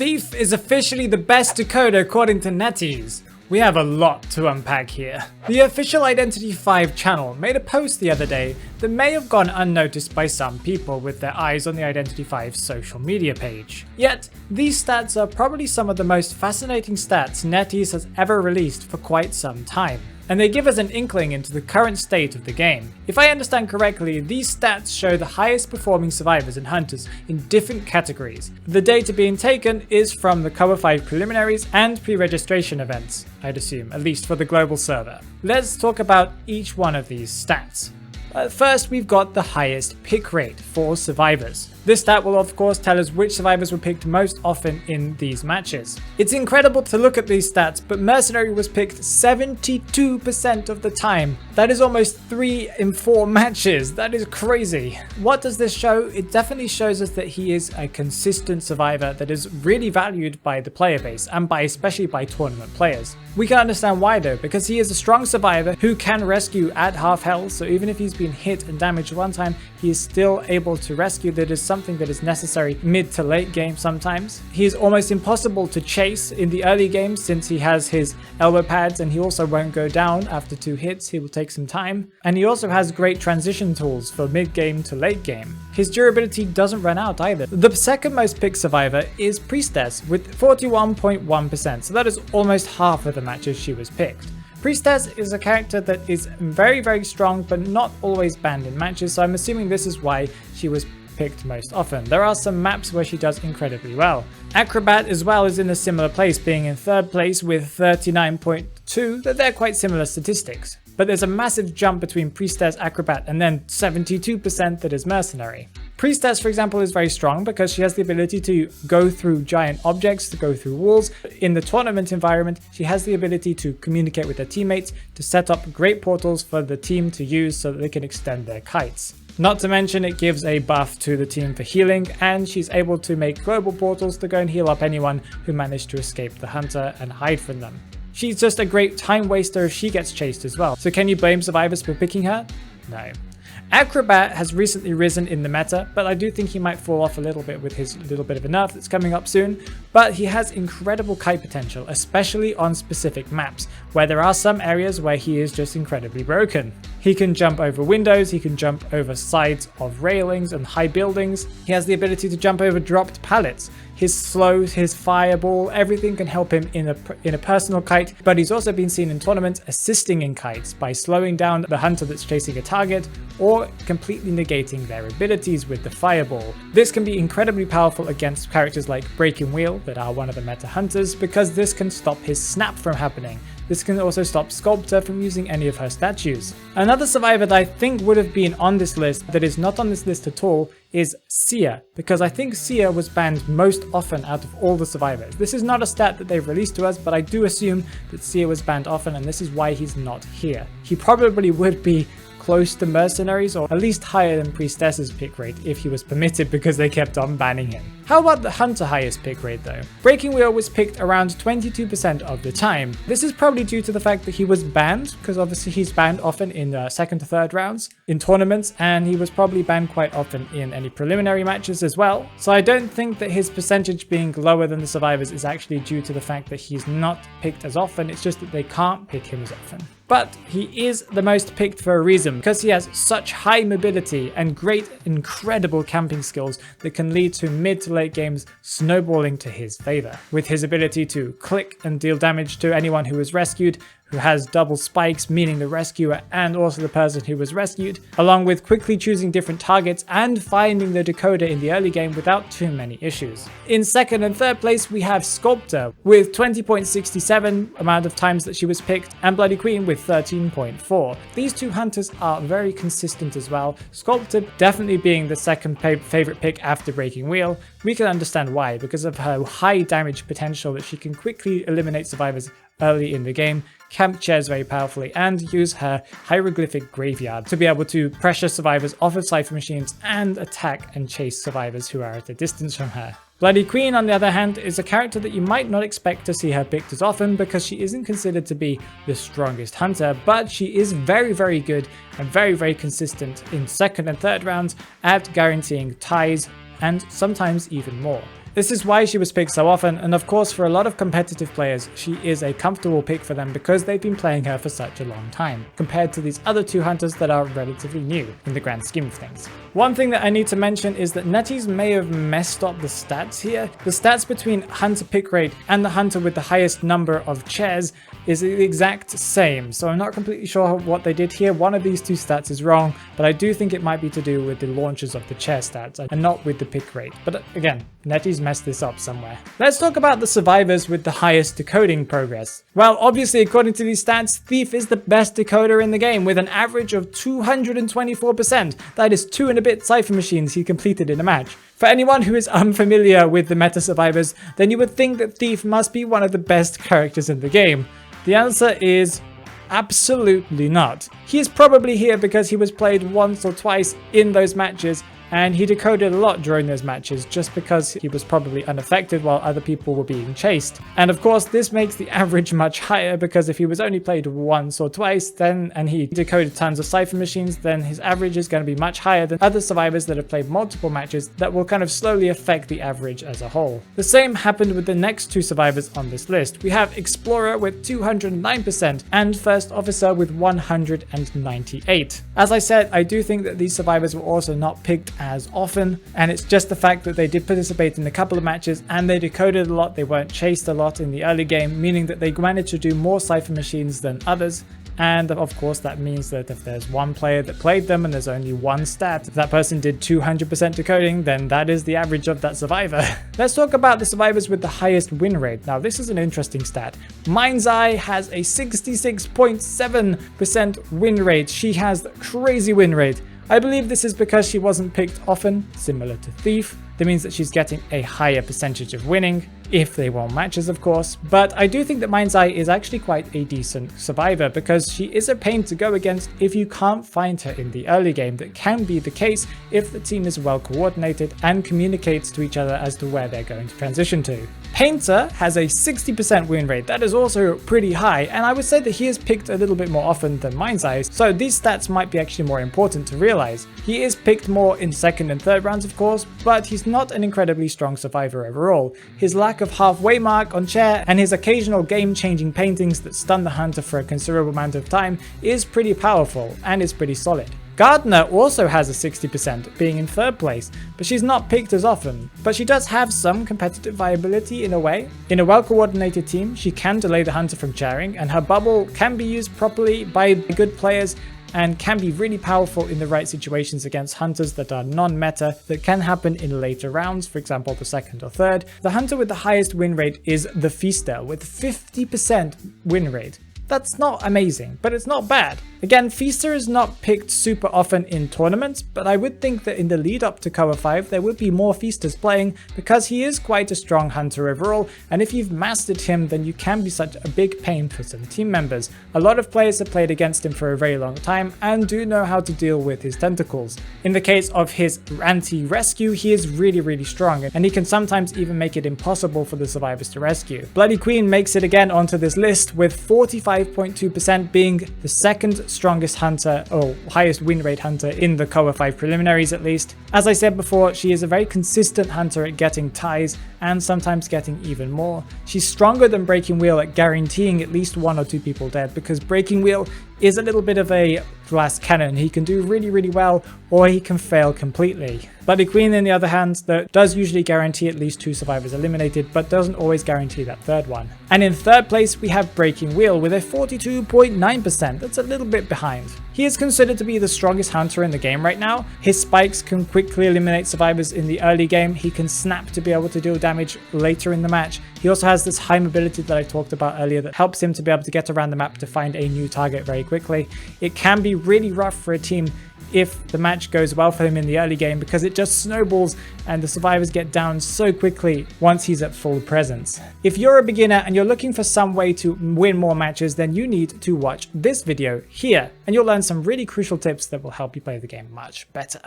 Thief is officially the best decoder according to Netease. We have a lot to unpack here. The official Identity V channel made a post the other day that may have gone unnoticed by some people with their eyes on the Identity V social media page. Yet, these stats are probably some of the most fascinating stats Netease has ever released for quite some time, and they give us an inkling into the current state of the game. If I understand correctly, these stats show the highest performing survivors and hunters in different categories. The data being taken is from the COA V preliminaries and pre-registration events, I'd assume, at least for the global server. Let's talk about each one of these stats. First, we've got the highest pick rate for survivors. This stat will of course tell us which survivors were picked most often in these matches. It's incredible to look at these stats, but Mercenary was picked 72% of the time. That is almost 3 in 4 matches. That is crazy. What does this show? It definitely shows us that he is a consistent survivor that is really valued by the player base and especially by tournament players. We can understand why though, because he is a strong survivor who can rescue at half health, so even if he's been hit and damaged one time, he is still able to rescue. That is something that is necessary mid to late game sometimes. He is almost impossible to chase in the early game since he has his elbow pads, and he also won't go down after 2 hits. He will take some time, and he also has great transition tools for mid game to late game. His durability doesn't run out either. The second most picked survivor is Priestess with 41.1%, so that is almost half of the matches she was picked. Priestess is a character that is very strong but not always banned in matches, so I'm assuming this is why she was picked most often. There are some maps where she does incredibly well. Acrobat as well is in a similar place, being in 3rd place with 39.2, that they're quite similar statistics. But there's a massive jump between Priestess, Acrobat, and then 72% that is Mercenary. Priestess, for example, is very strong because she has the ability to go through giant objects, to go through walls. In the tournament environment, she has the ability to communicate with her teammates, to set up great portals for the team to use so that they can extend their kites. Not to mention it gives a buff to the team for healing, and she's able to make global portals to go and heal up anyone who managed to escape the hunter and hide from them. She's just a great time waster if she gets chased as well. So can you blame survivors for picking her? No. Acrobat has recently risen in the meta, but I do think he might fall off a little bit with his little bit of a nerf that's coming up soon. But he has incredible kite potential, especially on specific maps, where there are some areas where he is just incredibly broken. He can jump over windows, he can jump over sides of railings and high buildings. He has the ability to jump over dropped pallets. His slows, his fireball, everything can help him in a personal kite, but he's also been seen in tournaments assisting in kites by slowing down the hunter that's chasing a target or completely negating their abilities with the fireball. This can be incredibly powerful against characters like Breaking Wheel that are one of the meta hunters, because this can stop his snap from happening. This can also stop Sculptor from using any of her statues. Another survivor that I think would have been on this list that is not on this list at all is Sia, because I think Sia was banned most often out of all the survivors. This is not a stat that they've released to us, but I do assume that Sia was banned often, and this is why he's not here. He probably would be close to Mercenaries, or at least higher than Priestess's pick rate if he was permitted, because they kept on banning him. How about the Hunter highest pick rate though? Breaking Wheel was picked around 22% of the time. This is probably due to the fact that he was banned, because obviously he's banned often in the 2nd to 3rd rounds in tournaments, and he was probably banned quite often in any preliminary matches as well. So I don't think that his percentage being lower than the survivors is actually due to the fact that he's not picked as often, it's just that they can't pick him as often. But he is the most picked for a reason, because he has such high mobility and great, incredible camping skills that can lead to mid to late games snowballing to his favor. With his ability to click and deal damage to anyone who is rescued, who has double spikes, meaning the rescuer and also the person who was rescued, along with quickly choosing different targets and finding the decoder in the early game without too many issues. In 2nd and 3rd place we have Sculptor with 20.67 amount of times that she was picked, and Bloody Queen with 13.4. These two hunters are very consistent as well. Sculptor definitely being the second favorite pick after Breaking Wheel. We can understand why, because of her high damage potential that she can quickly eliminate survivors early in the game, camp chairs very powerfully, and use her hieroglyphic graveyard to be able to pressure survivors off of cipher machines and attack and chase survivors who are at a distance from her. Bloody Queen, on the other hand, is a character that you might not expect to see her picked as often, because she isn't considered to be the strongest hunter, but she is very good and very consistent in 2nd and 3rd rounds at guaranteeing ties, and sometimes even more. This is why she was picked so often, and of course for a lot of competitive players, she is a comfortable pick for them because they've been playing her for such a long time, compared to these other two hunters that are relatively new in the grand scheme of things. One thing that I need to mention is that Netease may have messed up the stats here. The stats between hunter pick rate and the hunter with the highest number of chairs is the exact same, so I'm not completely sure what they did here. One of these two stats is wrong, but I do think it might be to do with the launches of the chair stats and not with the pick rate. But again, Netease messed this up somewhere. Let's talk about the survivors with the highest decoding progress. Well, obviously, according to these stats, Thief is the best decoder in the game with an average of 224%. That is 2 and a bit cipher machines he completed in a match. For anyone who is unfamiliar with the meta survivors, then you would think that Thief must be one of the best characters in the game. The answer is absolutely not. He is probably here because he was played once or twice in those matches, and he decoded a lot during those matches just because he was probably unaffected while other people were being chased. And of course this makes the average much higher because if he was only played once or twice and he decoded tons of cipher machines, then his average is going to be much higher than other survivors that have played multiple matches that will kind of slowly affect the average as a whole. The same happened with the next two survivors on this list. We have Explorer with 209% and First Officer with 198. As I said, I do think that these survivors were also not picked as often, and it's just the fact that they did participate in a couple of matches and they decoded a lot. They weren't chased a lot in the early game, meaning that they managed to do more cipher machines than others. And of course that means that if there's one player that played them and there's only one stat, if that person did 200% decoding, then that is the average of that survivor. Let's talk about the survivors with the highest win rate. Now this is an interesting stat. Mind's Eye has a 66.7% win rate. She has a crazy win rate. I believe this is because she wasn't picked often, similar to Thief. That means that she's getting a higher percentage of winning, if they won matches of course. But I do think that Mind's Eye is actually quite a decent survivor because she is a pain to go against if you can't find her in the early game. That can be the case if the team is well coordinated and communicates to each other as to where they're going to transition to. Painter has a 60% win rate. That is also pretty high, and I would say that he is picked a little bit more often than Mind's Eye, so these stats might be actually more important to realize. He is picked more in second and third rounds of course, but he's not an incredibly strong survivor overall. His lack of halfway mark on chair and his occasional game-changing paintings that stun the hunter for a considerable amount of time is pretty powerful and is pretty solid. Gardner also has a 60%, being in third place, but she's not picked as often. But she does have some competitive viability in a way. In a well-coordinated team, she can delay the hunter from chairing, and her bubble can be used properly by good players and can be really powerful in the right situations against hunters that are non-meta that can happen in later rounds, for example the second or third. The hunter with the highest win rate is the Feaster with 50% win rate. That's not amazing, but it's not bad. Again, Feaster is not picked super often in tournaments, but I would think that in the lead up to COA 5 there would be more Feasters playing because he is quite a strong hunter overall, and if you've mastered him then you can be such a big pain for some team members. A lot of players have played against him for a very long time and do know how to deal with his tentacles. In the case of his anti-rescue, he is really strong, and he can sometimes even make it impossible for the survivors to rescue. Bloody Queen makes it again onto this list with 45.2% being the second strongest hunter or highest win rate hunter in the COA 5 preliminaries at least. As I said before, she is a very consistent hunter at getting ties and sometimes getting even more. She's stronger than Breaking Wheel at guaranteeing at least 1 or 2 people dead because Breaking Wheel is a little bit of a glass cannon. He can do really well or he can fail completely. Bloody Queen on the other hand though does usually guarantee at least 2 survivors eliminated but doesn't always guarantee that third one. And in third place we have Breaking Wheel with a 42.9%. That's a little bit behind. He is considered to be the strongest hunter in the game right now. His spikes can quickly eliminate survivors in the early game. He can snap to be able to deal damage later in the match. He also has this high mobility that I talked about earlier that helps him to be able to get around the map to find a new target very quickly. It can be really rough for a team if the match goes well for him in the early game because it just snowballs and the survivors get down so quickly once he's at full presence. If you're a beginner and you're looking for some way to win more matches, then you need to watch this video here and you'll learn some really crucial tips that will help you play the game much better.